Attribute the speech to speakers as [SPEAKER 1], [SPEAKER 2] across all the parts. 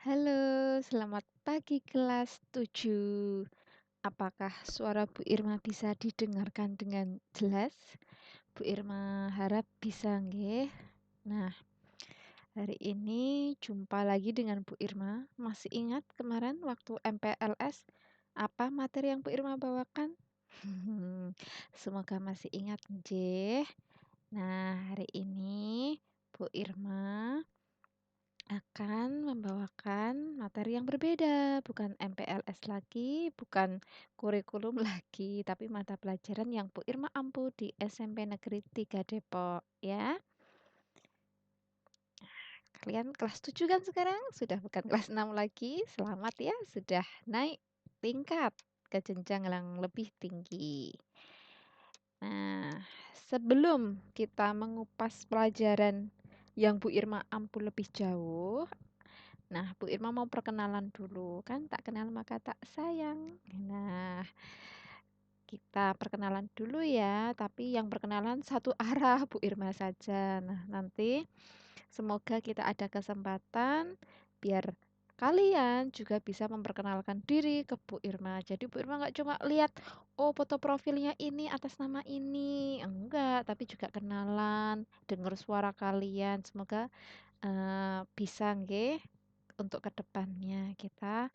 [SPEAKER 1] Halo, selamat pagi kelas 7. Apakah suara Bu Irma bisa didengarkan dengan jelas? Bu Irma harap bisa nggih. Nah, hari ini jumpa lagi dengan Bu Irma. Masih ingat kemarin waktu MPLS apa materi yang Bu Irma bawakan? Semoga masih ingat nggih. Nah, hari ini Bu Irma akan membawakan materi yang berbeda, bukan MPLS lagi, bukan kurikulum lagi, tapi mata pelajaran yang Bu Irma ampu di SMP Negeri 3 Depok, ya. Kalian kelas 7 kan sekarang? Sudah bukan kelas 6 lagi. Selamat ya, sudah naik tingkat ke jenjang yang lebih tinggi. Nah, sebelum kita mengupas pelajaran yang Bu Irma ampu lebih jauh, nah, Bu Irma mau perkenalan dulu, kan tak kenal maka tak sayang. Nah, kita perkenalan dulu ya, tapi yang perkenalan satu arah Bu Irma saja. Nah, nanti semoga kita ada kesempatan biar kalian juga bisa memperkenalkan diri ke Bu Irma. Jadi Bu Irma nggak cuma lihat, oh foto profilnya ini atas nama ini, enggak, tapi juga kenalan, dengar suara kalian. Semoga bisa nggih untuk kedepannya kita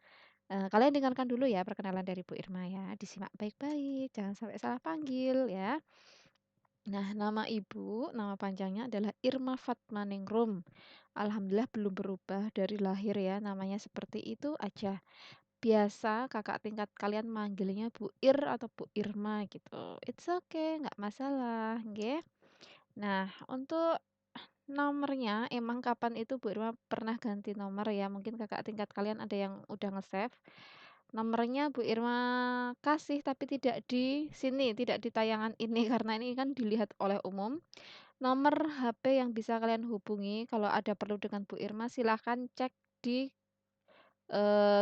[SPEAKER 1] kalian dengarkan dulu ya perkenalan dari Bu Irma ya, disimak baik-baik, jangan sampai salah panggil ya. Nah, nama panjangnya adalah Irma Fatmaningrum. Alhamdulillah belum berubah dari lahir ya, namanya seperti itu aja. Biasa kakak tingkat kalian manggilnya Bu Ir atau Bu Irma gitu. It's okay, nggak masalah, nggih. Nah, untuk nomornya emang kapan itu Bu Irma pernah ganti nomor ya, mungkin kakak tingkat kalian ada yang udah nge-save. Nomornya Bu Irma kasih tapi tidak di sini, tidak di tayangan ini karena ini kan dilihat oleh umum. Nomor HP yang bisa kalian hubungi kalau ada perlu dengan Bu Irma silahkan cek di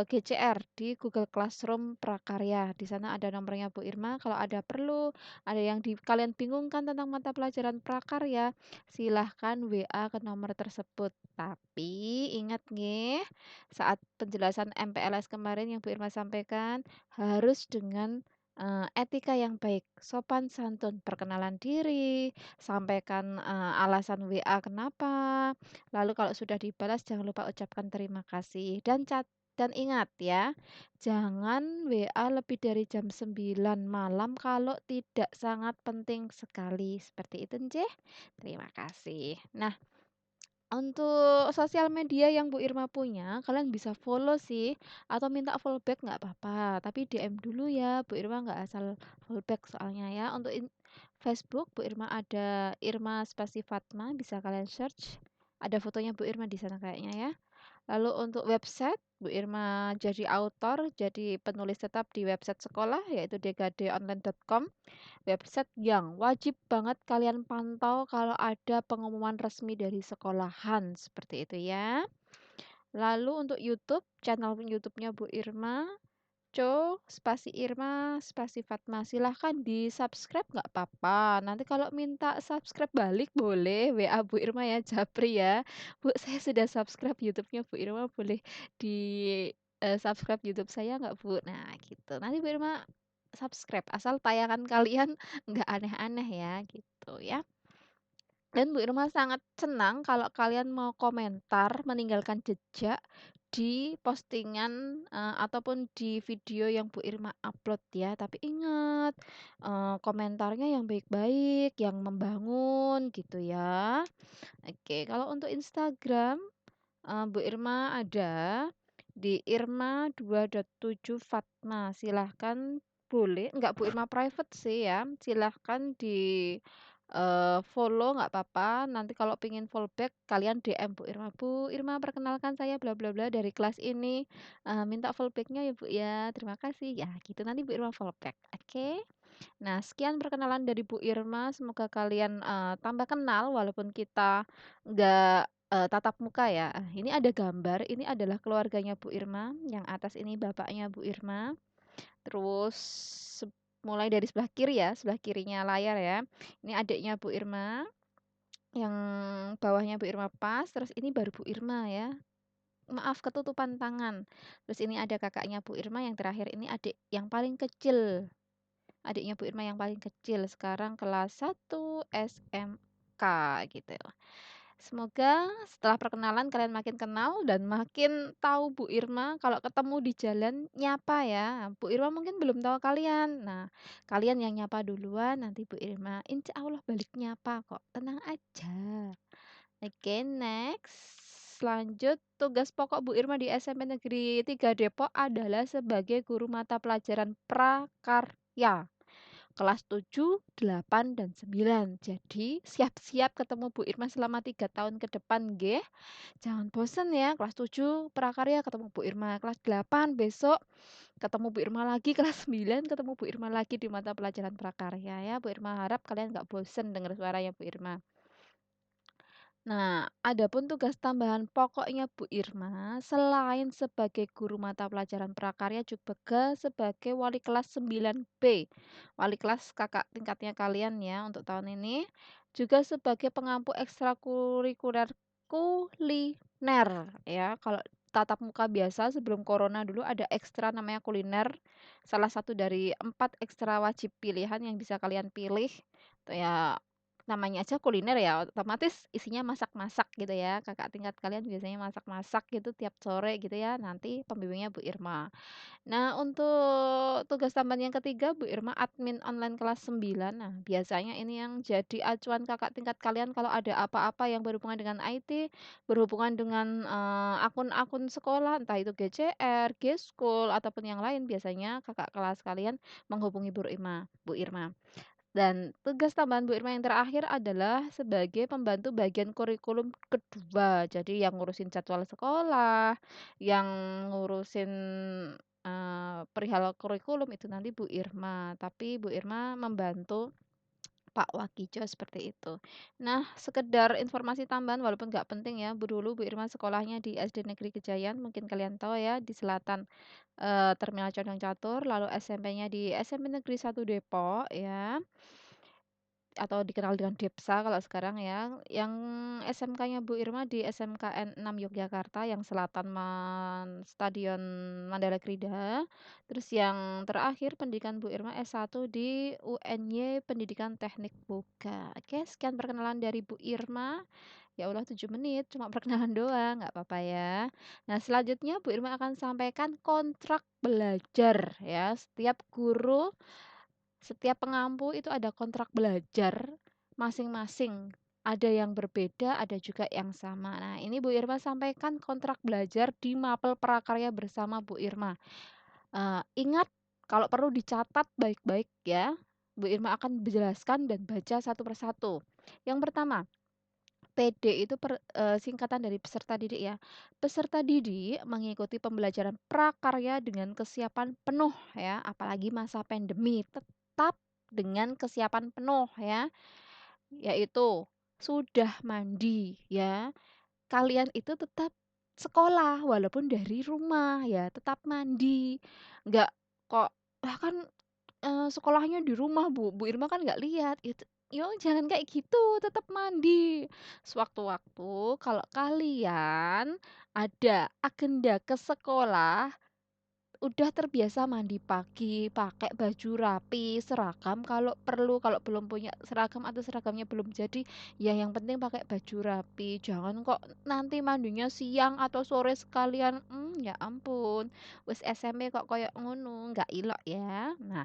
[SPEAKER 1] GCR di Google Classroom Prakarya. Di sana ada nomornya Bu Irma, kalau ada perlu, ada yang kalian bingungkan tentang mata pelajaran prakarya, silahkan WA ke nomor tersebut. Tapi ingat nggih, saat penjelasan MPLS kemarin yang Bu Irma sampaikan, harus dengan etika yang baik, sopan santun, perkenalan diri, sampaikan alasan WA kenapa, lalu kalau sudah dibalas jangan lupa ucapkan terima kasih dan ingat ya, jangan WA lebih dari jam 9 malam kalau tidak sangat penting sekali. Seperti itu nggih. Terima kasih. Nah, untuk sosial media yang Bu Irma punya, kalian bisa follow sih atau minta follow back nggak apa-apa, tapi DM dulu ya, Bu Irma nggak asal follow back soalnya ya. Untuk Facebook, Bu Irma ada Irma Spasi Fatma, bisa kalian search. Ada fotonya Bu Irma di sana kayaknya ya. Lalu untuk website, Bu Irma jadi autor, jadi penulis tetap di website sekolah yaitu dkdonline.com, website yang wajib banget kalian pantau kalau ada pengumuman resmi dari sekolahan, seperti itu ya. Lalu untuk YouTube, channel YouTube-nya Bu Irma, spasi Irma, spasi Fatma. Silahkan di-subscribe nggak apa-apa. Nanti kalau minta subscribe balik boleh, WA Bu Irma ya, japri ya. Bu, saya sudah subscribe YouTube-nya Bu Irma, boleh di subscribe YouTube saya nggak Bu? Nah gitu. Nanti Bu Irma subscribe, asal tayangan kalian nggak aneh-aneh ya, gitu ya. Dan Bu Irma sangat senang kalau kalian mau komentar, meninggalkan jejak di postingan, ataupun di video yang Bu Irma upload ya. Tapi ingat, komentarnya yang baik-baik, yang membangun gitu ya. Oke, kalau untuk Instagram, Bu Irma ada di Irma2.7 Fatma. Silahkan boleh, enggak Bu Irma private sih ya, silahkan di follow nggak apa-apa, nanti kalau pengen fallback kalian DM Bu Irma, "Bu Irma perkenalkan saya bla bla bla dari kelas ini, minta fallback-nya ya Bu ya, terima kasih." Ya gitu nanti Bu Irma fallback, oke? Nah sekian perkenalan dari Bu Irma, semoga kalian, tambah kenal walaupun kita nggak, tatap muka ya. Ini ada gambar, ini adalah keluarganya Bu Irma, yang atas ini bapaknya Bu Irma. Terus mulai dari sebelah kiri ya, sebelah kirinya layar ya. Ini adiknya Bu Irma, yang bawahnya Bu Irma pas, terus ini baru Bu Irma ya. maaf, ketutupan tangan. Terus ini ada kakaknya Bu Irma, yang terakhir ini adik yang paling kecil. Adiknya Bu Irma yang paling kecil, sekarang kelas 1 SMK gitu. Semoga setelah perkenalan kalian makin kenal dan makin tahu Bu Irma. Kalau ketemu di jalan nyapa ya. Bu Irma mungkin belum tahu kalian. Nah, kalian yang nyapa duluan, nanti Bu Irma insya Allah balik nyapa kok. Tenang aja. Oke, next. Lanjut, tugas pokok Bu Irma di SMP Negeri 3 Depok adalah sebagai guru mata pelajaran prakarya kelas 7, 8, dan 9. Jadi, siap-siap ketemu Bu Irma selama 3 tahun ke depan, nggih. Jangan bosen ya, kelas 7 prakarya ketemu Bu Irma, kelas 8 besok ketemu Bu Irma lagi, kelas 9 ketemu Bu Irma lagi di mata pelajaran prakarya ya. Bu Irma harap kalian nggak bosen dengar suaranya Bu Irma. Nah, adapun tugas tambahan pokoknya Bu Irma, selain sebagai guru mata pelajaran prakarya juga sebagai wali kelas 9B. Wali kelas kakak tingkatnya kalian ya untuk tahun ini. Juga sebagai pengampu ekstrakurikuler kuliner ya. Kalau tatap muka biasa sebelum corona dulu ada ekstra namanya kuliner. Salah satu dari 4 ekstra wajib pilihan yang bisa kalian pilih. Tuh ya, namanya aja kuliner ya, otomatis isinya masak-masak gitu ya. Kakak tingkat kalian biasanya masak-masak gitu tiap sore gitu ya, nanti pembimbingnya Bu Irma. Nah, untuk tugas tambahan yang ketiga, Bu Irma admin online kelas 9. Nah, biasanya ini yang jadi acuan kakak tingkat kalian kalau ada apa-apa yang berhubungan dengan IT, berhubungan dengan, akun-akun sekolah, entah itu GCR, G-School, ataupun yang lain, biasanya kakak kelas kalian menghubungi Bu Irma. Dan tugas tambahan Bu Irma yang terakhir adalah sebagai pembantu bagian kurikulum kedua. Jadi yang ngurusin jadwal sekolah, yang ngurusin perihal kurikulum itu nanti Bu Irma. Tapi Bu Irma membantu Pak Wakijo seperti itu. Nah, sekedar informasi tambahan walaupun nggak penting ya. Dulu Bu Irma sekolahnya di SD Negeri Kejayan, mungkin kalian tahu ya, di selatan Terminal Condong Catur, lalu SMP-nya di SMP Negeri 1 Depok ya, atau dikenal dengan Depsa kalau sekarang ya. Yang SMK-nya Bu Irma di SMKN 6 Yogyakarta yang selatan Stadion Mandala Krida. Terus yang terakhir pendidikan Bu Irma S1 di UNY Pendidikan Teknik Boga. Oke, sekian perkenalan dari Bu Irma. Ya Allah 7 menit, cuma perkenalan doang, nggak apa-apa ya. Nah, selanjutnya Bu Irma akan sampaikan kontrak belajar ya. Setiap pengampu itu ada kontrak belajar masing-masing. Ada yang berbeda, ada juga yang sama. Nah, ini Bu Irma sampaikan kontrak belajar di Mapel Prakarya bersama Bu Irma. Ingat, kalau perlu dicatat baik-baik ya. Bu Irma akan menjelaskan dan baca satu persatu. Yang pertama, PD itu singkatan dari peserta didik ya. Peserta didik mengikuti pembelajaran prakarya dengan kesiapan penuh ya, apalagi masa pandemi, tetap dengan kesiapan penuh ya, yaitu sudah mandi ya. Kalian itu tetap sekolah walaupun dari rumah ya, tetap mandi. Enggak kok, "Lah kan sekolahnya di rumah Bu Irma kan nggak lihat." Yo jangan kayak gitu, tetap mandi. Sewaktu-waktu kalau kalian ada agenda ke sekolah, udah terbiasa mandi pagi, pakai baju rapi, seragam kalau perlu, kalau belum punya seragam atau seragamnya belum jadi, ya yang penting pakai baju rapi. Jangan kok nanti mandinya siang atau sore sekalian. Ya ampun, wis SMP kok koyo ngono, nggak ilok ya. Nah,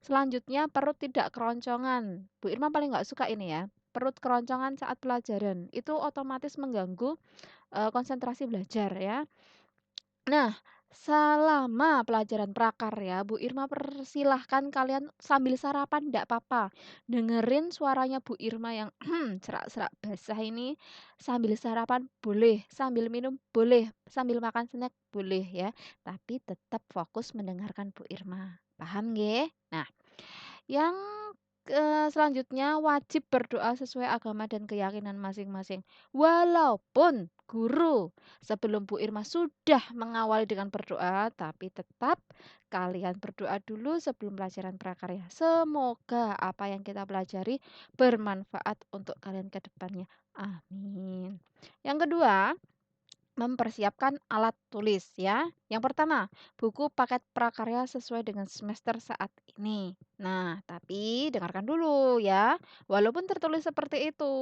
[SPEAKER 1] selanjutnya perut tidak keroncongan. Bu Irma paling nggak suka ini ya. Perut keroncongan saat pelajaran itu otomatis mengganggu konsentrasi belajar ya. Nah, selama pelajaran prakarya, Bu Irma persilahkan kalian sambil sarapan ndak apa-apa. Dengerin suaranya Bu Irma yang serak-serak basah ini, sambil sarapan boleh, sambil minum boleh, sambil makan snack boleh ya. Tapi tetap fokus mendengarkan Bu Irma. Paham nggih? Nah, yang selanjutnya wajib berdoa sesuai agama dan keyakinan masing-masing. Walaupun guru sebelum Bu Irma sudah mengawali dengan berdoa, tapi tetap kalian berdoa dulu sebelum pelajaran prakarya. Semoga apa yang kita pelajari bermanfaat untuk kalian ke depannya. Amin. Yang kedua, mempersiapkan alat tulis ya. Yang pertama, buku paket prakarya sesuai dengan semester saat ini. Nah, tapi dengarkan dulu ya. Walaupun tertulis seperti itu,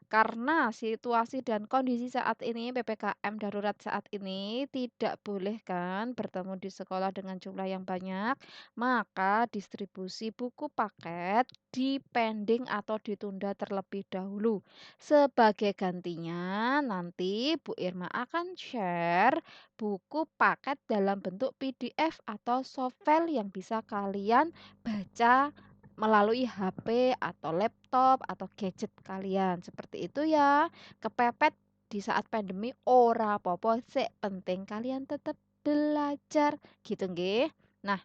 [SPEAKER 1] karena situasi dan kondisi saat ini PPKM darurat saat ini tidak boleh kan bertemu di sekolah dengan jumlah yang banyak, maka distribusi buku paket dipending atau ditunda terlebih dahulu. Sebagai gantinya, nanti Bu Irma akan share buku paket dalam bentuk PDF atau softfile yang bisa kalian baca melalui HP atau laptop atau gadget kalian. Seperti itu ya. Kepepet di saat pandemi ora apa-apa, sik penting kalian tetap belajar gitu nggih. Nah,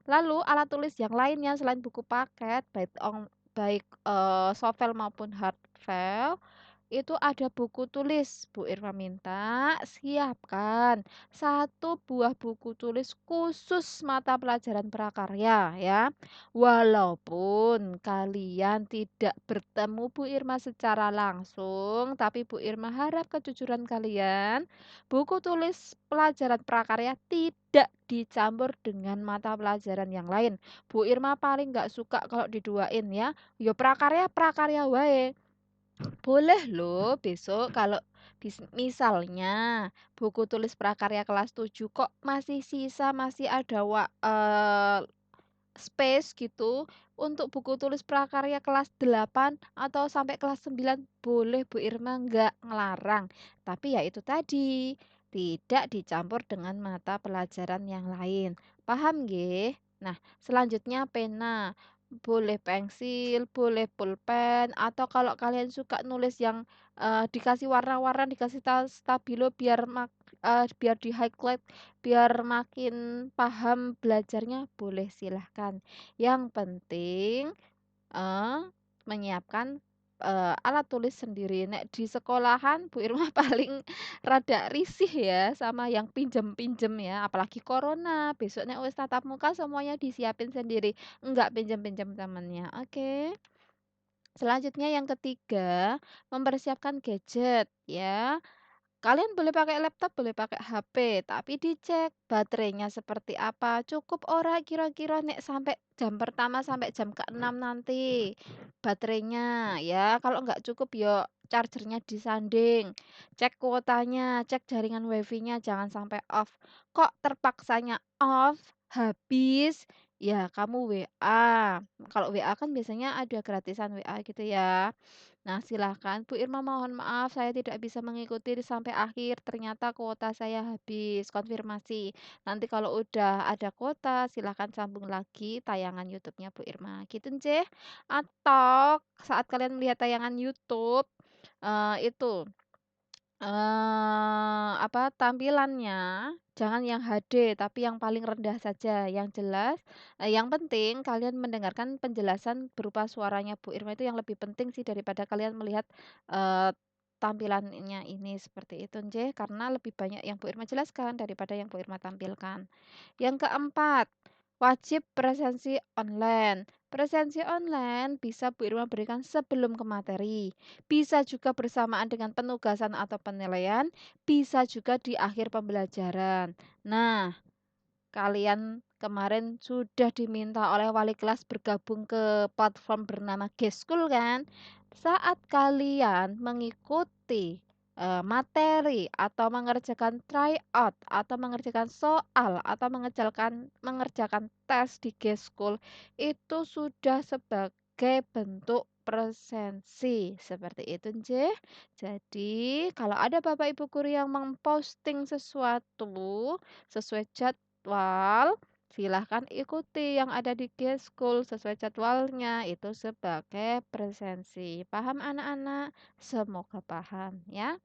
[SPEAKER 1] lalu alat tulis yang lainnya selain buku paket baik softfile maupun hardfile itu ada buku tulis. Bu Irma minta siapkan satu buah buku tulis khusus mata pelajaran prakarya ya. Walaupun kalian tidak bertemu Bu Irma secara langsung, tapi Bu Irma harap kejujuran kalian, buku tulis pelajaran prakarya tidak dicampur dengan mata pelajaran yang lain. Bu Irma paling nggak suka kalau diduain ya. Yo prakarya prakarya wae. Boleh loh besok kalau misalnya buku tulis prakarya kelas 7 kok masih sisa, masih ada space gitu untuk buku tulis prakarya kelas 8 atau sampai kelas 9 boleh Bu Irma nggak ngelarang. Tapi ya itu tadi, tidak dicampur dengan mata pelajaran yang lain. Paham nggih? Nah, selanjutnya pena. Boleh pensil, boleh pulpen, atau kalau kalian suka nulis yang dikasih warna-warna, dikasih stabilo biar di highlight biar makin paham belajarnya boleh silahkan. Yang penting, eee, menyiapkan, alat tulis sendiri. Nek di sekolahan Bu Irma paling rada risih ya sama yang pinjem-pinjem ya, apalagi corona, besok nek wis tatap muka semuanya disiapin sendiri, enggak pinjem-pinjem temennya, oke. Selanjutnya yang ketiga, mempersiapkan gadget ya. Kalian boleh pakai laptop, boleh pakai HP, tapi dicek baterainya seperti apa. Cukup ora kira-kira nek sampai jam pertama sampai jam ke-6 nanti baterainya ya. Kalau nggak cukup yo chargernya disanding. Cek kuotanya, cek jaringan wifi-nya jangan sampai off. Kok terpaksanya off, habis, ya kamu WA. Kalau WA kan biasanya ada gratisan WA gitu ya. Nah, silahkan, Bu Irma mohon maaf saya tidak bisa mengikuti sampai akhir, ternyata kuota saya habis, konfirmasi. Nanti kalau udah ada kuota, silahkan sambung lagi tayangan YouTube-nya Bu Irma, gitu nje. Atau saat kalian melihat tayangan YouTube, itu tampilannya jangan yang HD, tapi yang paling rendah saja, yang jelas, yang penting kalian mendengarkan penjelasan berupa suaranya Bu Irma itu yang lebih penting sih daripada kalian melihat, eee, tampilannya ini, seperti itu nje, karena lebih banyak yang Bu Irma jelaskan daripada yang Bu Irma tampilkan. Yang keempat, wajib presensi online. Presensi online bisa Bu Irma berikan sebelum ke materi, bisa juga bersamaan dengan penugasan atau penilaian, bisa juga di akhir pembelajaran. Nah, kalian kemarin sudah diminta oleh wali kelas bergabung ke platform bernama G-School kan? Saat kalian mengikuti materi atau mengerjakan tryout atau mengerjakan soal atau mengerjakan tes di G-School itu sudah sebagai bentuk presensi seperti itu, Nje. Jadi, kalau ada Bapak Ibu guru yang memposting sesuatu sesuai jadwal, silahkan ikuti yang ada di G-School sesuai jadwalnya, itu sebagai presensi. Paham anak-anak? Semoga paham ya.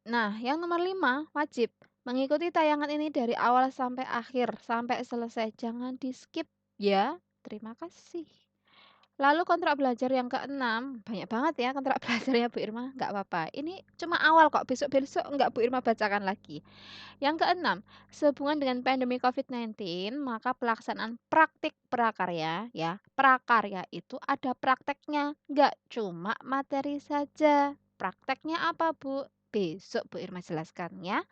[SPEAKER 1] Nah, yang nomor 5 wajib mengikuti tayangan ini dari awal sampai akhir, sampai selesai. Jangan di-skip ya. Terima kasih. Lalu kontrak belajar yang keenam, banyak banget ya kontrak belajarnya Bu Irma, nggak apa-apa. Ini cuma awal kok, besok-besok nggak Bu Irma bacakan lagi. Yang keenam, sehubungan dengan pandemi COVID-19, maka pelaksanaan praktik prakarya, ya, prakarya itu ada prakteknya, nggak cuma materi saja. Prakteknya apa, Bu? Besok Bu Irma jelaskan ya.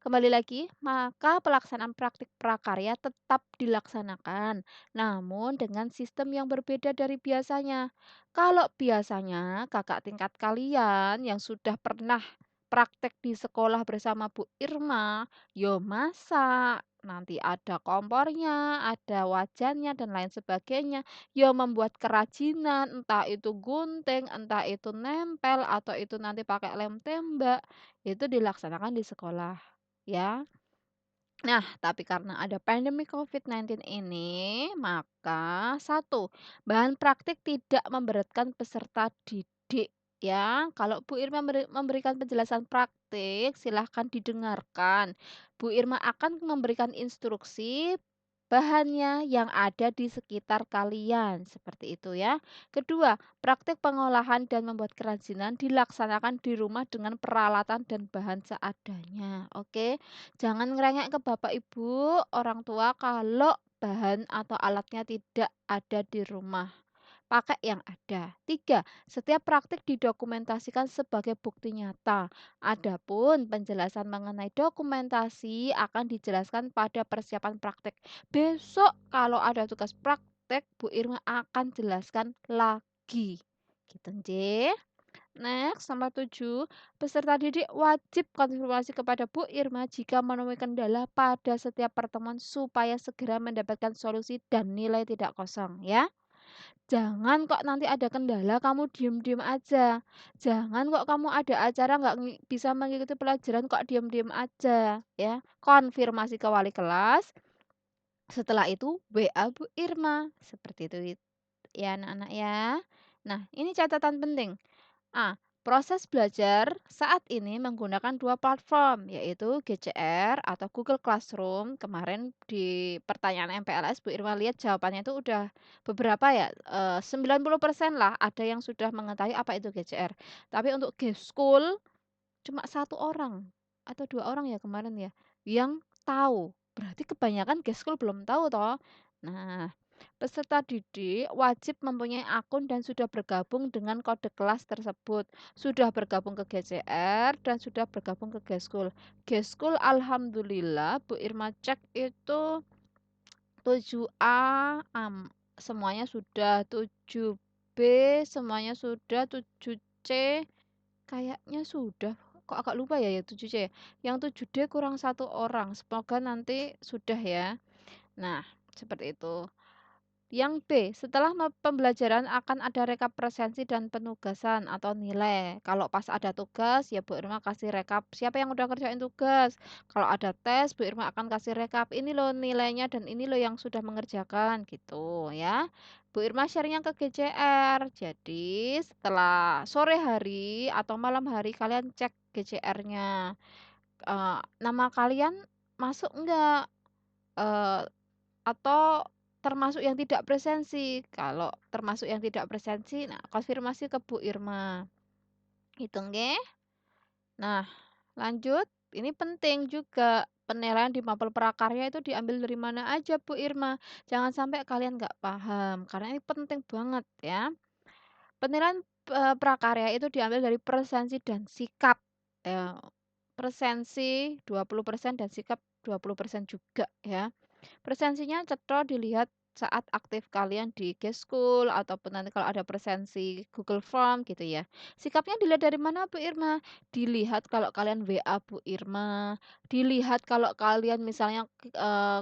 [SPEAKER 1] Kembali lagi, maka pelaksanaan praktik prakarya tetap dilaksanakan, namun dengan sistem yang berbeda dari biasanya. Kalau biasanya kakak tingkat kalian yang sudah pernah praktek di sekolah bersama Bu Irma, yo masak, nanti ada kompornya, ada wajannya, dan lain sebagainya. Yo membuat kerajinan, entah itu gunting, entah itu nempel, atau itu nanti pakai lem tembak, itu dilaksanakan di sekolah ya. Nah, tapi karena ada pandemi COVID-19 ini, maka satu, bahan praktik tidak memberatkan peserta didik ya. Kalau Bu Irma memberikan penjelasan praktik, silahkan didengarkan. Bu Irma akan memberikan instruksi bahannya yang ada di sekitar kalian, seperti itu ya. Kedua, praktik pengolahan dan membuat kerajinan dilaksanakan di rumah dengan peralatan dan bahan seadanya. Oke. Jangan ngerengek ke bapak ibu, orang tua kalau bahan atau alatnya tidak ada di rumah. Pakai yang ada. Tiga, setiap praktik didokumentasikan sebagai bukti nyata. Adapun penjelasan mengenai dokumentasi akan dijelaskan pada persiapan praktik. Besok kalau ada tugas praktek, Bu Irma akan jelaskan lagi. Gitu, Nje. Next, nomor 7, peserta didik wajib konfirmasi kepada Bu Irma jika menemui kendala pada setiap pertemuan supaya segera mendapatkan solusi dan nilai tidak kosong ya. Jangan kok nanti ada kendala kamu diem-diem aja. Jangan kok kamu ada acara nggak bisa mengikuti pelajaran kok diem-diem aja ya. Konfirmasi ke wali kelas. Setelah itu WA Bu Irma. Seperti itu ya anak-anak ya. Nah, ini catatan penting. Ah, proses belajar saat ini menggunakan dua platform, yaitu GCR atau Google Classroom. Kemarin di pertanyaan MPLS, Bu Irma lihat jawabannya itu udah beberapa ya, 90% lah ada yang sudah mengetahui apa itu GCR. Tapi untuk G-School cuma satu orang atau dua orang ya kemarin ya, yang tahu. Berarti kebanyakan G-School belum tahu toh. Nah, peserta didik wajib mempunyai akun dan sudah bergabung dengan kode kelas tersebut. Sudah bergabung ke GCR dan sudah bergabung ke G-School. G-School alhamdulillah Bu Irma cek itu 7A semuanya sudah, 7B semuanya sudah, 7C kayaknya sudah. Kok agak lupa ya 7C ya. Yang 7D kurang satu orang. Semoga nanti sudah ya. Nah, seperti itu. Yang B, setelah pembelajaran akan ada rekap presensi dan penugasan atau nilai. Kalau pas ada tugas, ya Bu Irma kasih rekap siapa yang udah kerjain tugas. Kalau ada tes, Bu Irma akan kasih rekap ini loh nilainya dan ini loh yang sudah mengerjakan gitu ya. Bu Irma share-nya ke GCR. Jadi setelah sore hari atau malam hari kalian cek GCR-nya. Nama kalian masuk enggak? Eh, atau termasuk yang tidak presensi. Kalau termasuk yang tidak presensi, nah konfirmasi ke Bu Irma. Gitu nggih. Nah, lanjut. Ini penting juga. Penilaian di mapel prakarya itu diambil dari mana aja Bu Irma. Jangan sampai kalian nggak paham. Karena ini penting banget ya. Penilaian prakarya itu diambil dari presensi dan sikap. Ya, presensi 20% dan sikap 20% juga ya. Presensinya cetha dilihat saat aktif kalian di G-School ataupun nanti kalau ada presensi Google Form gitu ya. Sikapnya dilihat dari mana Bu Irma? Dilihat kalau kalian WA Bu Irma, dilihat kalau kalian misalnya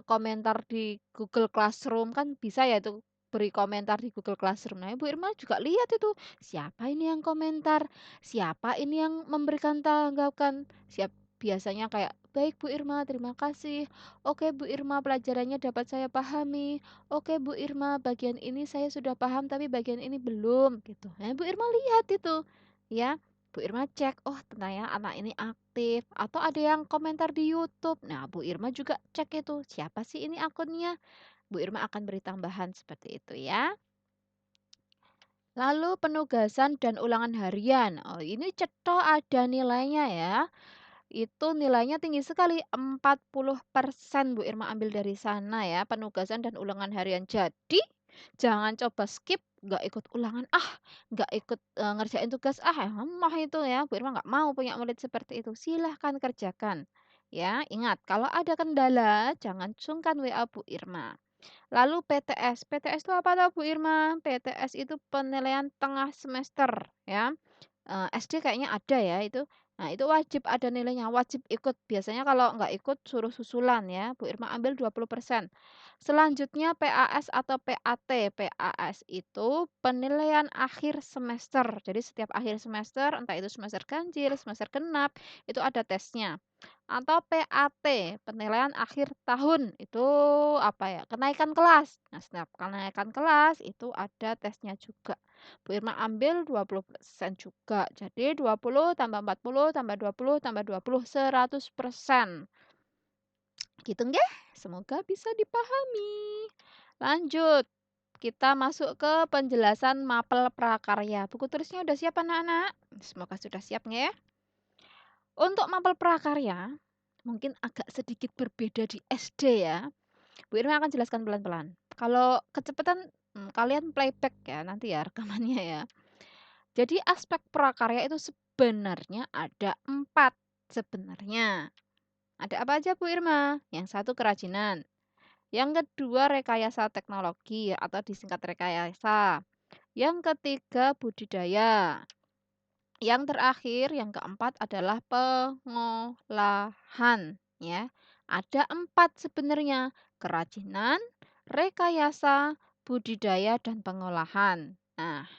[SPEAKER 1] komentar di Google Classroom kan bisa ya itu beri komentar di Google Classroom. Nah, Bu Irma juga lihat itu siapa ini yang komentar, siapa ini yang memberikan tanggapan, biasanya kayak baik Bu Irma, terima kasih. Oke Bu Irma, pelajarannya dapat saya pahami. Oke Bu Irma, bagian ini saya sudah paham tapi bagian ini belum gitu. Nah, Bu Irma lihat itu. Ya. Bu Irma cek, oh ternyata anak ini aktif atau ada yang komentar di YouTube. Nah, Bu Irma juga cek itu, siapa sih ini akunnya? Bu Irma akan beri tambahan seperti itu ya. Lalu penugasan dan ulangan harian. Oh, ini cetok ada nilainya ya. Itu nilainya tinggi sekali, 40% Bu Irma ambil dari sana ya, penugasan dan ulangan harian. Jadi, jangan coba skip, nggak ikut ulangan, nggak ikut, ngerjain tugas, emoh itu ya, Bu Irma nggak mau punya murid seperti itu. Silahkan kerjakan, ya. Ingat, kalau ada kendala jangan sungkan WA Bu Irma. Lalu PTS, PTS itu apa tahu Bu Irma? PTS itu penilaian tengah semester, ya. SD kayaknya ada ya itu. Nah, itu wajib ada nilainya, wajib ikut. Biasanya kalau nggak ikut suruh susulan ya, Bu Irma ambil 20%. Selanjutnya PAS atau PAT. PAS itu penilaian akhir semester. Jadi setiap akhir semester, entah itu semester ganjil, semester genap, itu ada tesnya. Atau PAT, penilaian akhir tahun. Itu apa ya? Kenaikan kelas. Nah, setiap kenaikan kelas itu ada tesnya juga. Bu Irma ambil 20% juga. Jadi 20 tambah 40 tambah 20 tambah 20, 100%. Gitu nggih? Semoga bisa dipahami. Lanjut, kita masuk ke penjelasan mapel prakarya. Buku tulisnya udah siap anak-anak? Semoga sudah siap nggih? Untuk mapel prakarya, mungkin agak sedikit berbeda di SD ya. Bu Irma akan jelaskan pelan-pelan. Kalau kecepatan, kalian playback ya nanti ya rekamannya ya. Jadi aspek prakarya itu sebenarnya ada 4 sebenarnya. Ada apa aja Bu Irma? Yang satu kerajinan, yang kedua rekayasa teknologi atau disingkat rekayasa, yang ketiga budidaya, yang terakhir yang keempat adalah pengolahan ya. Ada 4 sebenarnya, kerajinan, rekayasa, budidaya, dan pengolahan. Nah,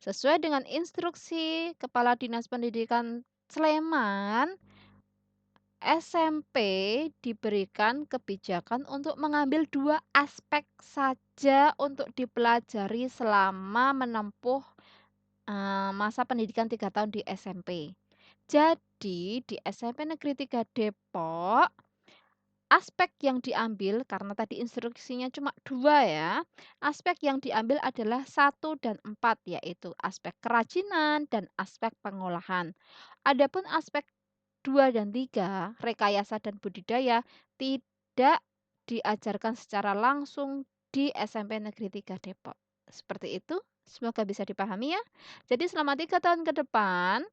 [SPEAKER 1] sesuai dengan instruksi Kepala Dinas Pendidikan Sleman, SMP diberikan kebijakan untuk mengambil 2 aspek saja untuk dipelajari selama menempuh, masa pendidikan 3 tahun di SMP. Jadi di SMP Negeri 3 Depok, aspek yang diambil karena tadi instruksinya cuma 2 ya, aspek yang diambil adalah 1 dan 4 yaitu aspek kerajinan dan aspek pengolahan. Adapun aspek 2 dan 3 rekayasa dan budidaya, tidak diajarkan secara langsung di SMP Negeri 3 Depok. Seperti itu, semoga bisa dipahami ya. Jadi selama 3 tahun ke depan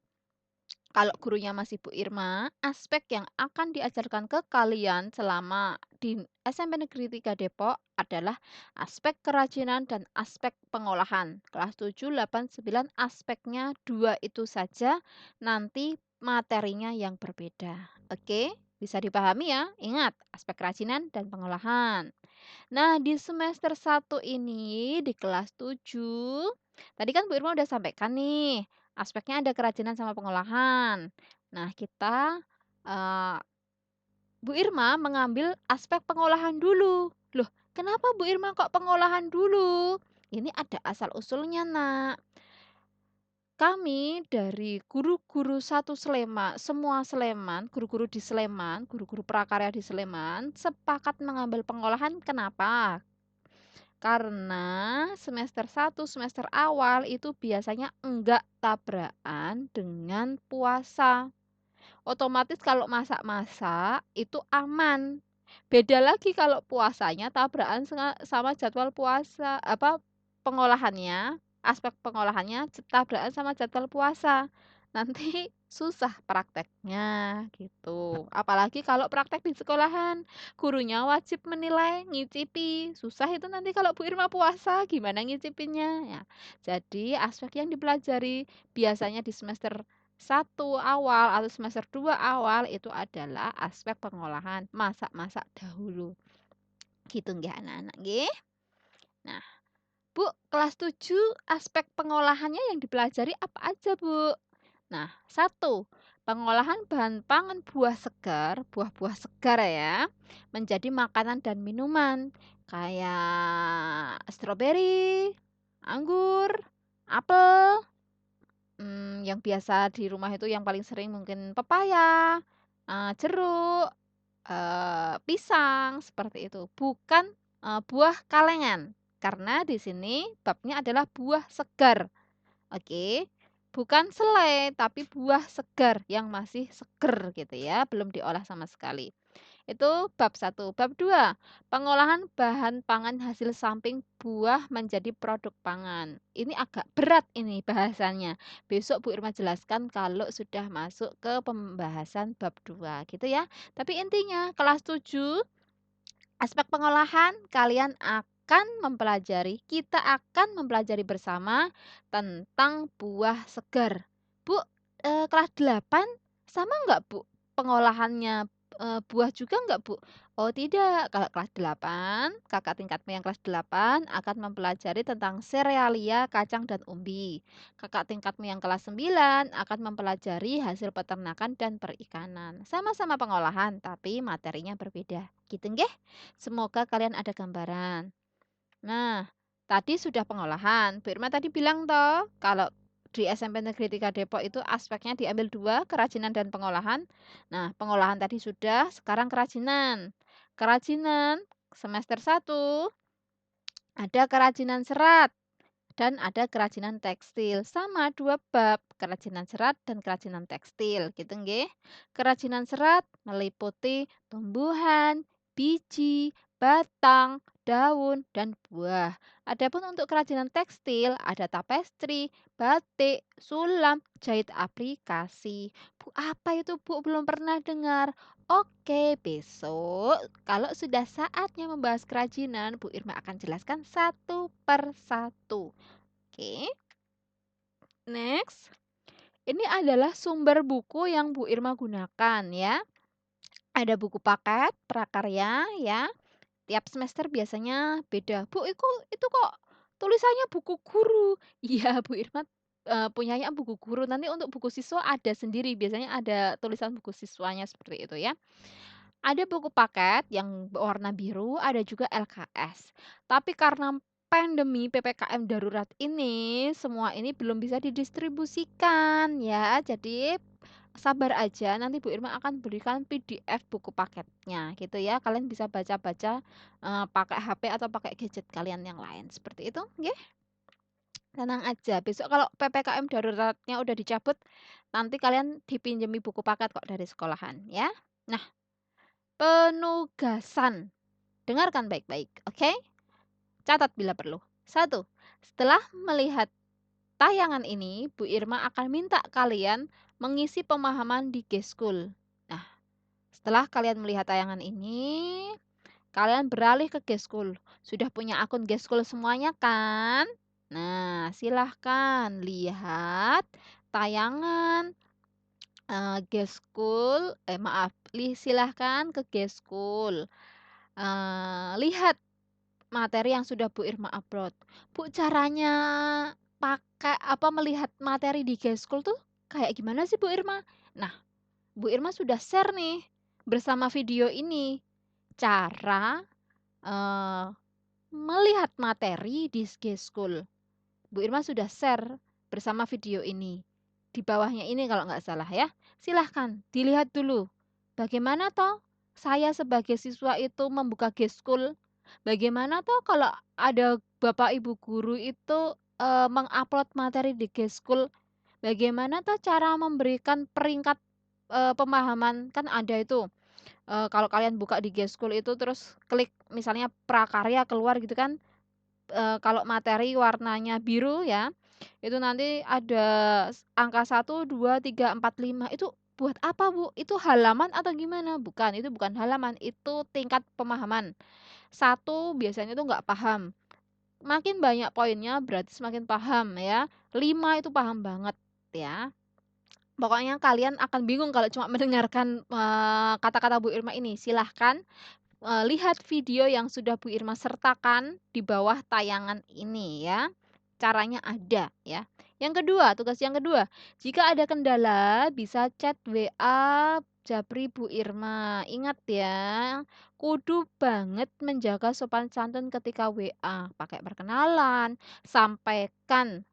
[SPEAKER 1] kalau gurunya masih Bu Irma, aspek yang akan diajarkan ke kalian selama di SMP Negeri 3 Depok adalah aspek kerajinan dan aspek pengolahan. Kelas 7, 8, 9 aspeknya 2 itu saja, nanti materinya yang berbeda. Oke, bisa dipahami ya? Ingat, aspek kerajinan dan pengolahan. Nah, di semester 1 ini di kelas 7, tadi kan Bu Irma udah sampaikan nih, aspeknya ada kerajinan sama pengolahan. Nah, kita, eee, Bu Irma mengambil aspek pengolahan dulu. Loh, kenapa Bu Irma kok pengolahan dulu? Ini ada asal-usulnya, Nak. Kami dari guru-guru satu semua Sleman, guru-guru di Sleman, guru-guru prakarya di Sleman, sepakat mengambil pengolahan. Kenapa? Karena semester 1 semester awal itu biasanya enggak tabrakan dengan puasa. Otomatis kalau masak-masak itu aman. Beda lagi kalau puasanya tabrakan sama jadwal puasa, pengolahannya, aspek pengolahannya tabrakan sama jadwal puasa. Nanti susah prakteknya gitu. Apalagi kalau praktek di sekolahan, gurunya wajib menilai, ngicipi. Susah itu nanti kalau Bu Irma puasa, gimana ngicipinnya? Ya. Jadi aspek yang dipelajari biasanya di semester 1 awal atau semester 2 awal itu adalah aspek pengolahan, masak-masak dahulu. Gitu nggih anak-anak nggih. Nah, Bu, kelas 7 aspek pengolahannya yang dipelajari apa aja, Bu? Nah, satu, pengolahan bahan pangan buah segar, buah-buah segar ya, menjadi makanan dan minuman kayak stroberi, anggur, apel, yang biasa di rumah itu yang paling sering mungkin pepaya, jeruk, pisang, seperti itu. Bukan, buah kalengan, karena di sini babnya adalah buah segar, oke. Bukan selai, tapi buah segar yang masih seger gitu ya, belum diolah sama sekali. Itu bab 1. Bab 2, pengolahan bahan pangan hasil samping buah menjadi produk pangan. Ini agak berat ini bahasannya. Besok Bu Irma jelaskan kalau sudah masuk ke pembahasan bab 2 gitu ya. Tapi intinya kelas 7 aspek pengolahan kita akan mempelajari bersama tentang buah segar. Bu, kelas 8 sama nggak Bu pengolahannya, buah juga nggak Bu? Oh tidak, kalau kelas 8 kakak tingkatmu yang kelas 8 akan mempelajari tentang serealia, kacang dan umbi. Kakak tingkatmu yang kelas 9 akan mempelajari hasil peternakan dan perikanan. Sama-sama pengolahan, tapi materinya berbeda. Gitu nggih? Semoga kalian ada gambaran. Nah, tadi sudah pengolahan. Bu Irma tadi bilang toh, kalau di SMP Negeri 3 Depok itu aspeknya diambil dua, kerajinan dan pengolahan. Nah, pengolahan tadi sudah, sekarang kerajinan. Kerajinan semester 1 ada kerajinan serat dan ada kerajinan tekstil. Sama dua bab, kerajinan serat dan kerajinan tekstil, gitu nggih. Kerajinan serat meliputi tumbuhan, biji, batang, daun, dan buah. Adapun untuk kerajinan tekstil ada tapestri, batik, sulam, jahit aplikasi. Bu, apa itu Bu? Belum pernah dengar. Oke, besok kalau sudah saatnya membahas kerajinan, Bu Irma akan jelaskan satu per satu. Oke, next. Ini adalah sumber buku yang Bu Irma gunakan ya. Ada buku paket, prakarya ya. Tiap semester biasanya beda. Bu, itu kok tulisannya buku guru? Iya, Bu Irma punyanya buku guru. Nanti untuk buku siswa ada sendiri. Biasanya ada tulisan buku siswanya seperti itu ya. Ada buku paket yang warna biru, ada juga LKS. Tapi karena pandemi PPKM darurat ini, semua ini belum bisa didistribusikan ya. Jadi sabar aja, nanti Bu Irma akan berikan PDF buku paketnya gitu ya. Kalian bisa baca-baca pakai HP atau pakai gadget kalian yang lain. Seperti itu, nggih. Tenang aja, besok kalau PPKM daruratnya udah dicabut, nanti kalian dipinjemi buku paket kok dari sekolahan ya. Nah, penugasan. Dengarkan baik-baik, oke? Catat bila perlu. 1. Setelah melihat tayangan ini, Bu Irma akan minta kalian mengisi pemahaman di G-School. Nah, setelah kalian melihat tayangan ini, kalian beralih ke G-School. Sudah punya akun G-School semuanya kan? Nah, silahkan lihat tayangan G-School. Silahkan ke G-School. Lihat materi yang sudah Bu Irma upload. Bu, caranya melihat materi di G-School tuh kayak gimana sih Bu Irma? Nah, Bu Irma sudah share nih bersama video ini cara eh, melihat materi di G-School. Bu Irma sudah share bersama video ini. Di bawahnya ini kalau nggak salah ya. Silahkan dilihat dulu. Bagaimana toh saya sebagai siswa itu membuka G-School? Bagaimana toh kalau ada Bapak Ibu guru itu mengupload materi di G-School? Bagaimana toh cara memberikan peringkat pemahaman? Kan ada itu. Kalau kalian buka di G-School itu terus klik misalnya prakarya keluar gitu kan. Kalau materi warnanya biru ya, itu nanti ada angka 1, 2, 3, 4, 5 itu buat apa Bu? Itu halaman atau gimana? Bukan, itu bukan halaman, itu tingkat pemahaman. 1 biasanya itu nggak paham, makin banyak poinnya berarti semakin paham ya. 5 itu paham banget ya. Pokoknya kalian akan bingung kalau cuma mendengarkan, kata-kata Bu Irma ini. Silahkan lihat video yang sudah Bu Irma sertakan di bawah tayangan ini ya. Caranya ada ya. Yang kedua, tugas yang kedua, jika ada kendala bisa chat WA Japri Bu Irma. Ingat ya, kudu banget menjaga sopan santun ketika WA. Pakai perkenalan, sampaikan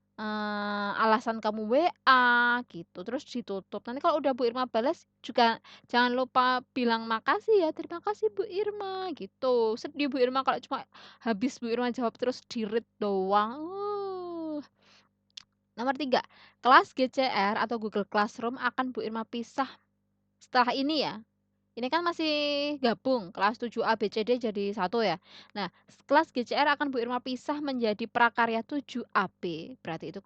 [SPEAKER 1] alasan kamu WA gitu, terus ditutup. Nanti kalau udah Bu Irma balas juga jangan lupa bilang makasih ya, "Terima kasih Bu Irma," gitu. Sedih Bu Irma kalau cuma habis Bu Irma jawab terus di-read doang. Nomor 3, kelas GCR atau Google Classroom akan Bu Irma pisah setelah ini ya. Ini kan masih gabung, kelas 7A, B, C, D jadi satu ya. Nah, kelas GCR akan Bu Irma pisah menjadi prakarya 7AB, berarti itu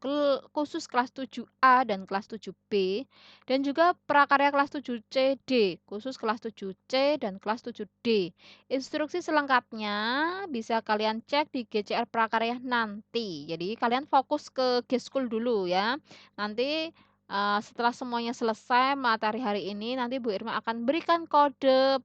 [SPEAKER 1] khusus kelas 7A dan kelas 7B, dan juga prakarya kelas 7CD, khusus kelas 7C dan kelas 7D. Instruksi selengkapnya bisa kalian cek di GCR prakarya nanti. Jadi kalian fokus ke G-School dulu ya. Nanti setelah semuanya selesai materi hari ini, nanti Bu Irma akan berikan kode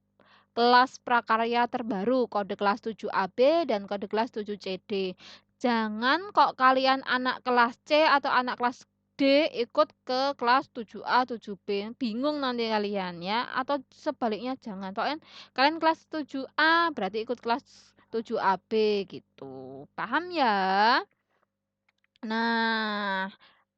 [SPEAKER 1] kelas prakarya terbaru, kode kelas 7AB dan kode kelas 7CD. Jangan kok kalian anak kelas C atau anak kelas D ikut ke kelas 7A, 7B, bingung nanti kalian ya, atau sebaliknya jangan. Pokoknya kalian kelas 7A berarti ikut kelas 7AB gitu. Paham ya? Nah,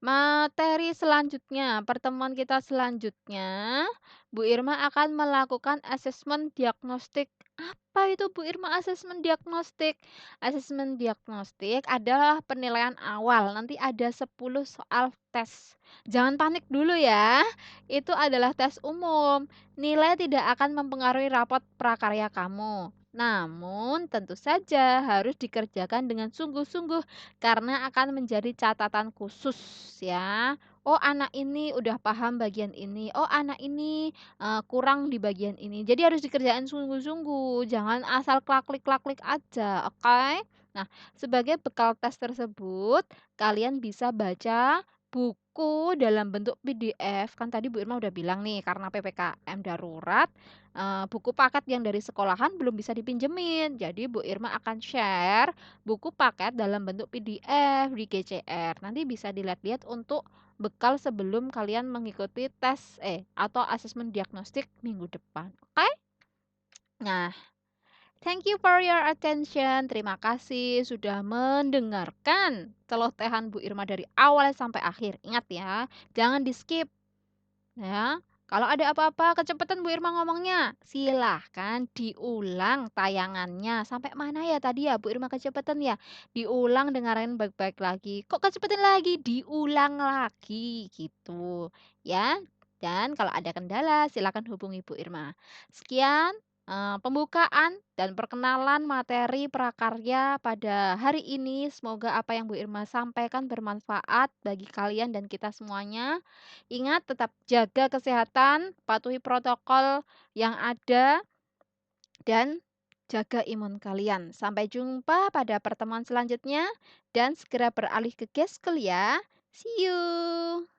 [SPEAKER 1] materi selanjutnya, pertemuan kita selanjutnya, Bu Irma akan melakukan asesmen diagnostik. Apa itu Bu Irma asesmen diagnostik? Asesmen diagnostik adalah penilaian awal. Nanti ada 10 soal tes. Jangan panik dulu ya. Itu adalah tes umum. Nilai tidak akan mempengaruhi rapot prakarya kamu. Namun, tentu saja harus dikerjakan dengan sungguh-sungguh karena akan menjadi catatan khusus ya. Oh, anak ini udah paham bagian ini. Oh, anak ini kurang di bagian ini. Jadi harus dikerjain sungguh-sungguh, jangan asal klak-klik aja, oke? Nah, sebagai bekal tes tersebut, kalian bisa baca buku dalam bentuk PDF. Kan tadi Bu Irma udah bilang nih, karena PPKM darurat, buku paket yang dari sekolahan belum bisa dipinjemin. Jadi Bu Irma akan share buku paket dalam bentuk PDF di GCR. Nanti bisa dilihat-lihat untuk bekal sebelum kalian mengikuti tes atau asesmen diagnostik minggu depan. Oke? Nah, thank you for your attention. Terima kasih sudah mendengarkan celotehan Bu Irma dari awal sampai akhir. Ingat ya, jangan di-skip. Ya, kalau ada apa-apa kecepatan Bu Irma ngomongnya, silahkan diulang tayangannya. Sampai mana ya tadi ya Bu Irma kecepatan ya? Diulang dengerin baik-baik lagi. Kok kecepatan lagi? Diulang lagi gitu ya. Dan kalau ada kendala silakan hubungi Bu Irma. Sekian pembukaan dan perkenalan materi prakarya pada hari ini. Semoga apa yang Bu Irma sampaikan bermanfaat bagi kalian dan kita semuanya. Ingat tetap jaga kesehatan, patuhi protokol yang ada, dan jaga imun kalian. Sampai jumpa pada pertemuan selanjutnya dan segera beralih ke GESKEL ya. See you.